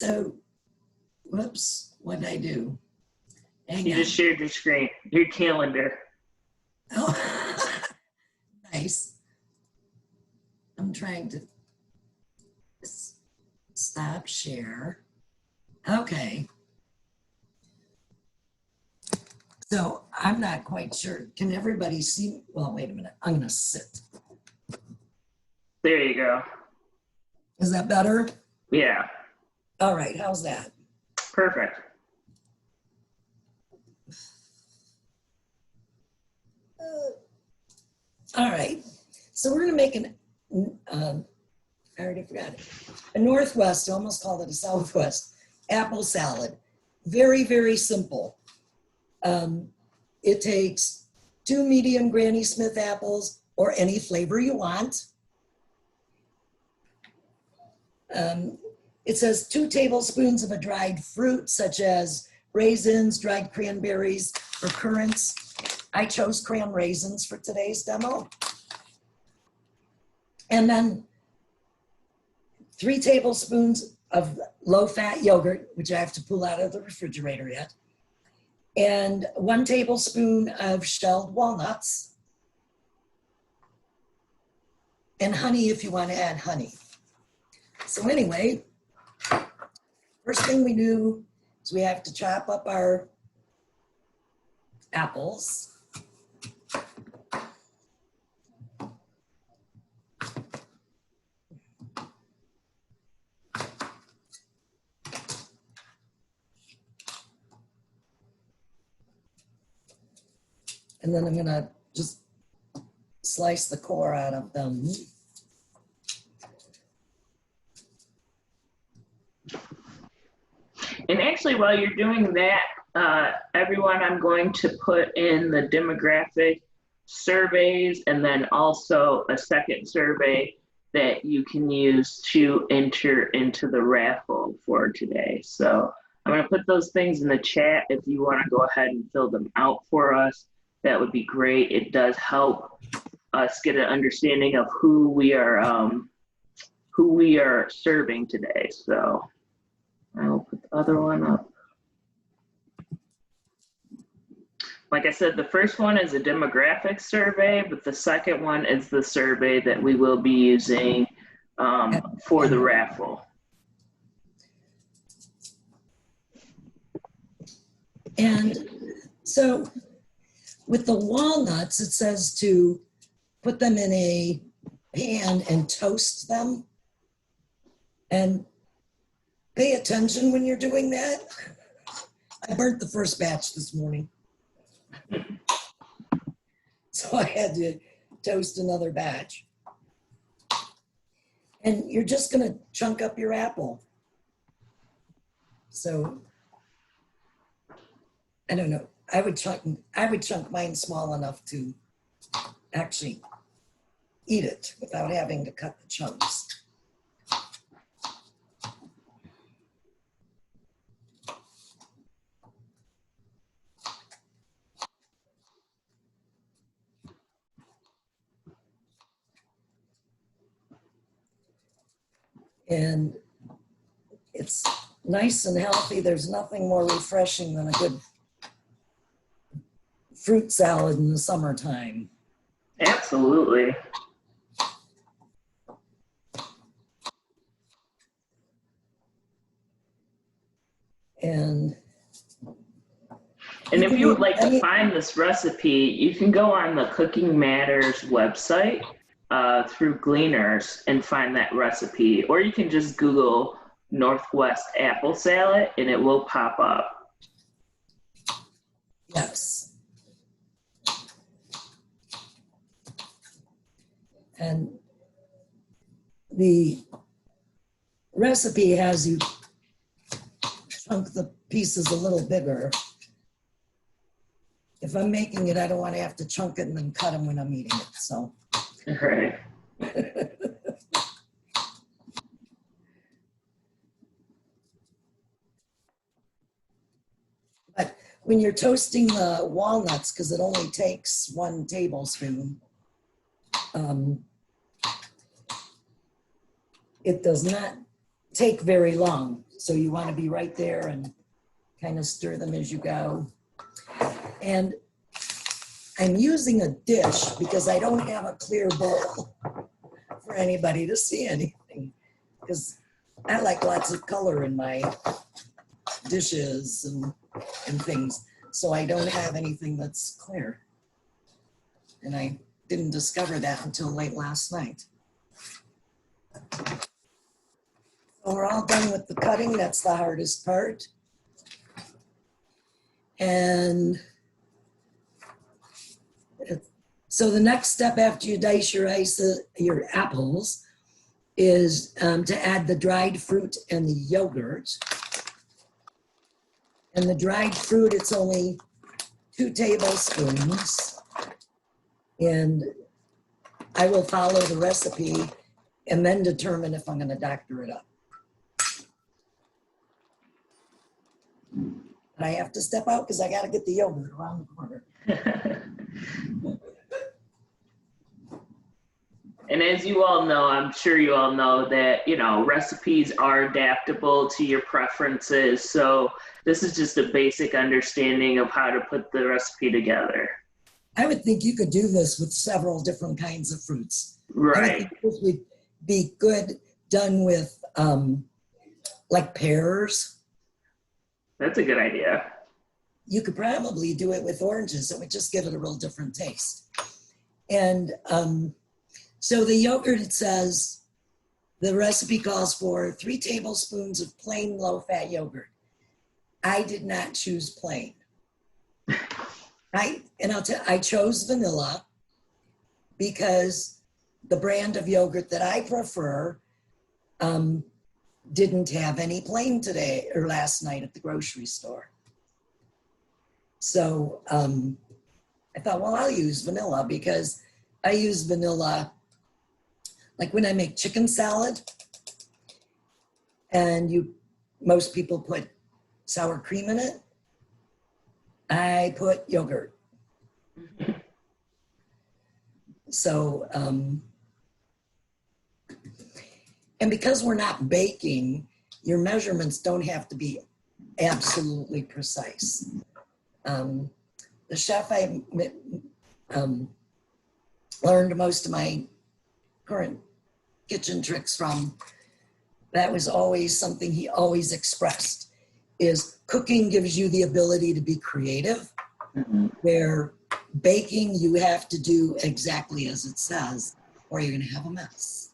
So, whoops, what did I do? You just shared your screen, your calendar. Oh, nice. I'm trying to stop share. Okay. So I'm not quite sure. Can everybody see? Well, wait a minute. I'm going to sit. There you go. Is that better? Yeah. All right. How's that? Perfect. All right. So we're going to make I already forgot it. A Northwest, I almost called it a Southwest, apple salad. Very, very simple. It takes 2 medium Granny Smith apples or any flavor you want. It says 2 tablespoons of a dried fruit, such as raisins, dried cranberries, or currants. I chose cran raisins for today's demo. And then 3 tablespoons of low-fat yogurt, which I have to pull out of the refrigerator yet. And 1 tablespoon of shelled walnuts. And honey if you want to add honey. So anyway, first thing we do is we have to chop up our apples. And then I'm going to just slice the core out of them. And actually, while you're doing that, everyone, I'm going to put in the demographic surveys and then also a second survey that you can use to enter into the raffle for today. So I'm going to put those things in the chat. If you want to go ahead and fill them out for us, that would be great. It does help us get an understanding of who we are serving today. So I will put the other one up. Like I said, the first one is a demographic survey, but the second one is the survey that we will be using for the raffle. And so with the walnuts, it says to put them in a pan and toast them. And pay attention when you're doing that. I burnt the first batch this morning. So I had to toast another batch. And you're just gonna chunk up your apple. So, I don't know, I would chunk mine small enough to actually eat it without having to cut the chunks. And it's nice and healthy. There's nothing more refreshing than a good fruit salad in the summertime. Absolutely. And if you would like to find this recipe, you can go on the Cooking Matters website through Gleaners and find that recipe, or you can just Google Northwest apple salad and it will pop up. Yes. And the recipe has you chunk the pieces a little bigger. If I'm making it, I don't want to have to chunk it and then cut them when I'm eating it, so. Right. But when you're toasting the walnuts, because it only takes 1 tablespoon, it does not take very long. So you want to be right there and kind of stir them as you go. And I'm using a dish because I don't have a clear bowl for anybody to see anything. Because I like lots of color in my dishes and things. So I don't have anything that's clear. And I didn't discover that until late last night. So we're all done with the cutting. That's the hardest part. And so the next step after you dice your apples is to add the dried fruit and the yogurt. And the dried fruit, it's only 2 tablespoons. And I will follow the recipe and then determine if I'm going to doctor it up. But I have to step out because I got to get the yogurt around the corner. And as you all know, I'm sure you all know that, you know, recipes are adaptable to your preferences. So this is just a basic understanding of how to put the recipe together. I would think you could do this with several different kinds of fruits. Right. I think this would be good done with like pears. That's a good idea. You could probably do it with oranges. It would just give it a real different taste. And so the yogurt, it says, the recipe calls for 3 tablespoons of plain low-fat yogurt. I did not choose plain. I chose vanilla because the brand of yogurt that I prefer didn't have any plain today or last night at the grocery store. So I thought, well, I'll use vanilla because I use vanilla like when I make chicken salad and most people put sour cream in it. I put yogurt. So, and because we're not baking, your measurements don't have to be absolutely precise. The chef I learned most of my current kitchen tricks from, that was always something he always expressed, is cooking gives you the ability to be creative, where baking you have to do exactly as it says, or you're gonna have a mess.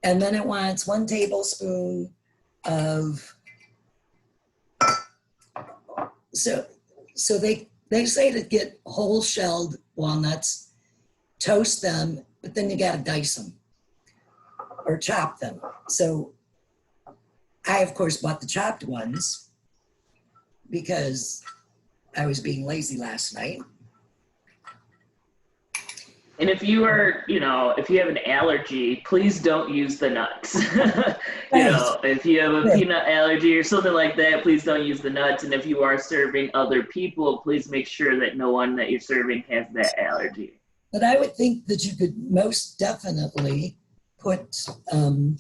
And then it wants 1 tablespoon of, so they say to get whole shelled walnuts, toast them, but then you gotta dice them or chop them. So I, of course, bought the chopped ones because I was being lazy last night. And if you are, you know, if you have an allergy, please don't use the nuts. You know, if you have a peanut allergy or something like that, please don't use the nuts. And if you are serving other people, please make sure that no one that you're serving has that allergy. But I would think that you could most definitely put, you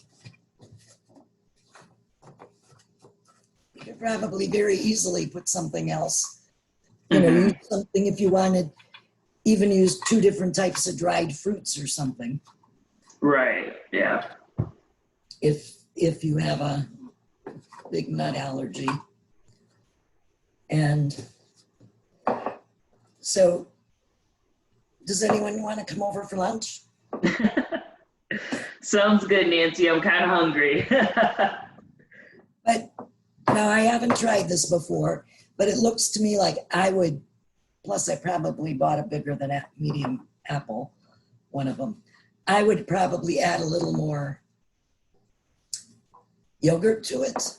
could probably very easily put something else, you know, use something if you wanted, even use 2 different types of dried fruits or something. Right, yeah. If you have a big nut allergy. And so, does anyone want to come over for lunch? Sounds good, Nancy. I'm kind of hungry. But now I haven't tried this before, but it looks to me like I would, plus I probably bought a bigger than a medium apple, one of them. I would probably add a little more yogurt to it.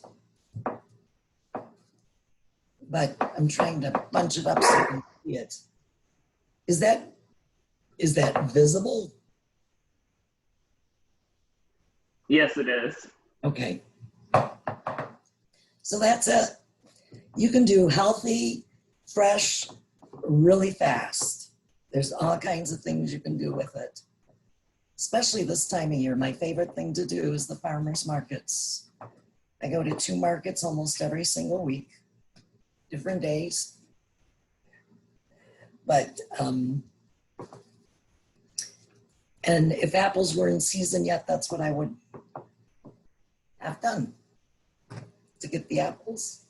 But I'm trying to bunch it up so you can see it. Is that visible? Yes, it is. Okay. So that's it. You can do healthy, fresh, really fast. There's all kinds of things you can do with it. especially this time of year. My favorite thing to do is the farmers markets. I go to 2 markets almost every single week, different days. But, and if apples were in season yet, that's what I would have done to get the apples.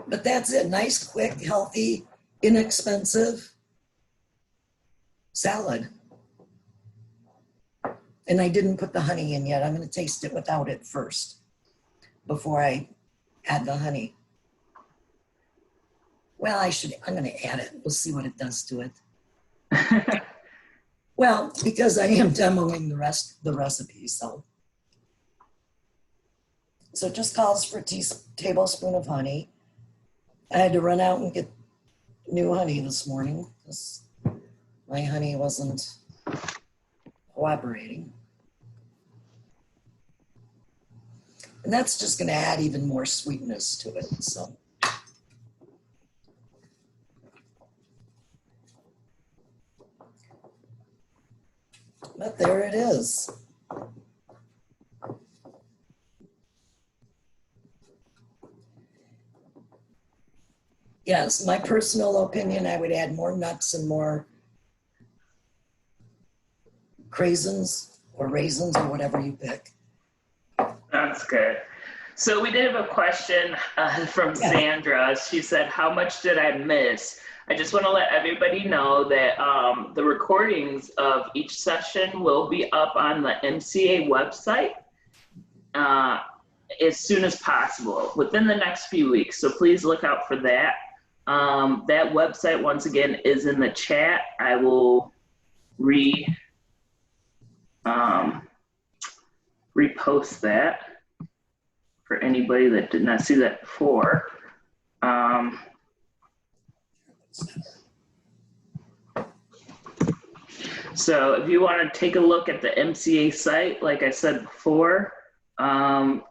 But that's it. Nice, quick, healthy, inexpensive salad. And I didn't put the honey in yet. I'm going to taste it without it first before I add the honey. Well, I'm going to add it. We'll see what it does to it. Well, because I am demoing the recipe, so it just calls for a tablespoon of honey. I had to run out and get new honey this morning because my honey wasn't cooperating. And that's just going to add even more sweetness to it. So. But there it is. Yes, my personal opinion, I would add more nuts and more craisins or raisins or whatever you pick. That's good. So we did have a question from Sandra. She said, how much did I miss? I just want to let everybody know that the recordings of each session will be up on the MCA website as soon as possible, within the next few weeks. So please look out for that. That website, once again, is in the chat. I will repost that for anybody that did not see that before. So if you want to take a look at the MCA site, like I said before,